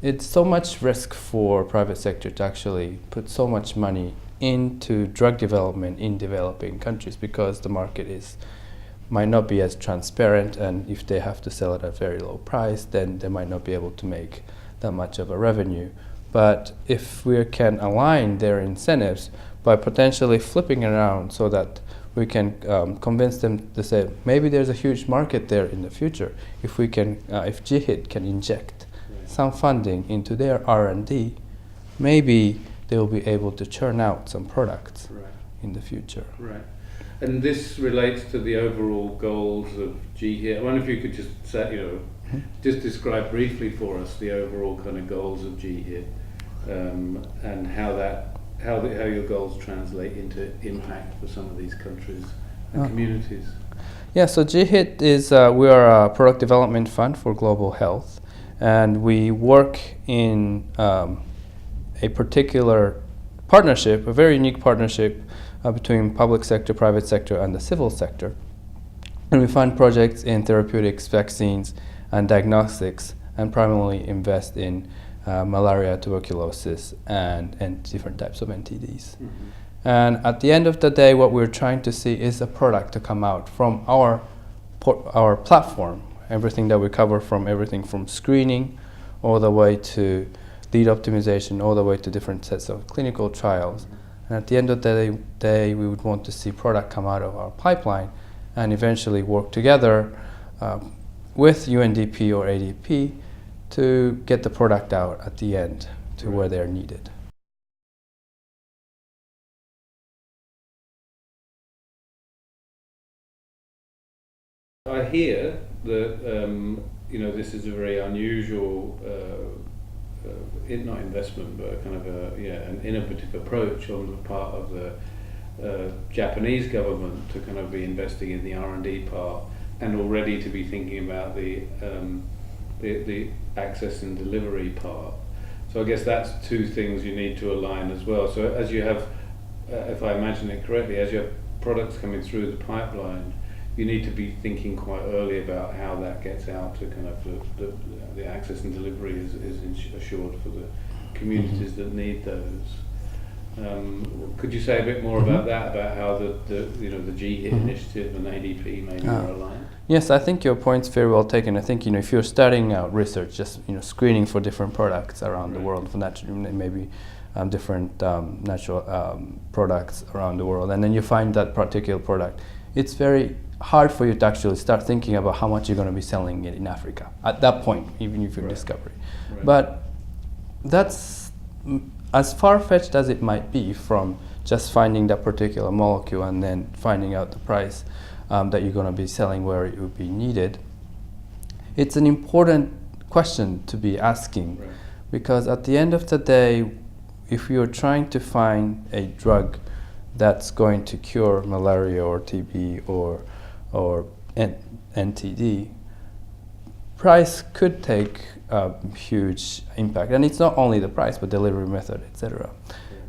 it's so much risk for private sector to actually put so much money into drug development in developing countries, because the market might not be as transparent, and if they have to sell it at a very low price, then they might not be able to make that much of a revenue. But if we can align their incentives by potentially flipping it around so that we can convince them to say, maybe there's a huge market there in the future. If we can, if GHIT can inject some funding into their R&D, maybe they will be able to churn out some products in the future. Right. And this relates to the overall goals of GHIT. I wonder if you could just say, just describe briefly for us the overall kind of goals of GHIT, and how your goals translate into impact for some of these countries and communities. Yeah, so GHIT is, we are a product development fund for global health, and we work in a particular partnership, a very unique partnership between public sector, private sector, and the civil sector. And we fund projects in therapeutics, vaccines, and diagnostics, and primarily invest in malaria, tuberculosis, and different types of NTDs. Mm-hmm. And at the end of the day, what we're trying to see is a product to come out from our platform. Everything that we cover, from everything from screening all the way to lead optimization, all the way to different sets of clinical trials. Mm-hmm. And at the end of the day, we would want to see product come out of our pipeline and eventually work together with UNDP or ADP to get the product out at the end to where they're needed. I hear that this is a very unusual, not investment, but kind of an innovative approach on the part of the Japanese government to kind of be investing in the R&D part, and already to be thinking about the access and delivery part. So I guess that's two things you need to align as well. So as you have, if I imagine it correctly, as you have products coming through the pipeline, you need to be thinking quite early about how that gets out to kind of the access and delivery is assured for the communities that need those. Could you say a bit more about that, about how the GHIT initiative and ADP maybe are aligned? Yes, I think your point's very well taken. I think if you're starting out research, just screening for different products around the world, for natural, maybe different natural products around the world, and then you find that particular product, it's very hard for you to actually start thinking about how much you're going to be selling it in Africa at that point, even if you're discovery. Right. But that's as far-fetched as it might be from just finding that particular molecule and then finding out the price that you're going to be selling where it would be needed. It's an important question to be asking, because at the end of the day, if you're trying to find a drug that's going to cure malaria or TB or NTD, price could take a huge impact. And it's not only the price, but delivery method, etc.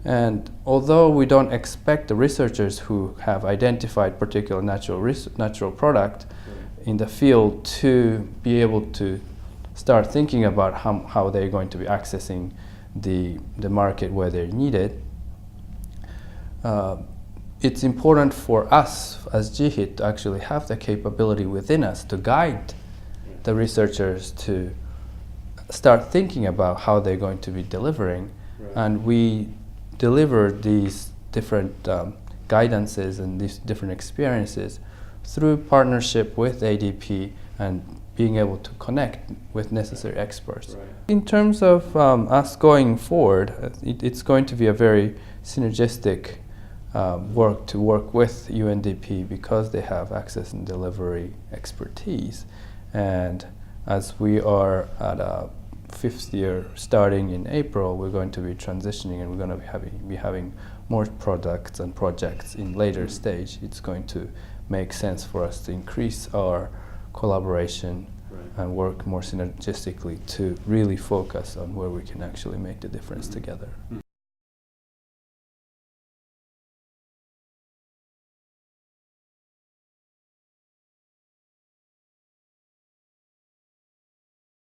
And although we don't expect the researchers who have identified particular natural product in the field to be able to start thinking about how they're going to be accessing the market where they're needed, it's important for us as GHIT to actually have the capability within us to guide the researchers to start thinking about how they're going to be delivering. And we deliver these different guidances and these different experiences through partnership with ADP and being able to connect with necessary experts. In terms of us going forward, it's going to be a very synergistic work with UNDP, because they have access and delivery expertise. And as we are at a 5th year starting in April, we're going to be transitioning, and we're going to be having more products and projects in later stage. It's going to make sense for us to increase our collaboration and work more synergistically to really focus on where we can actually make the difference together.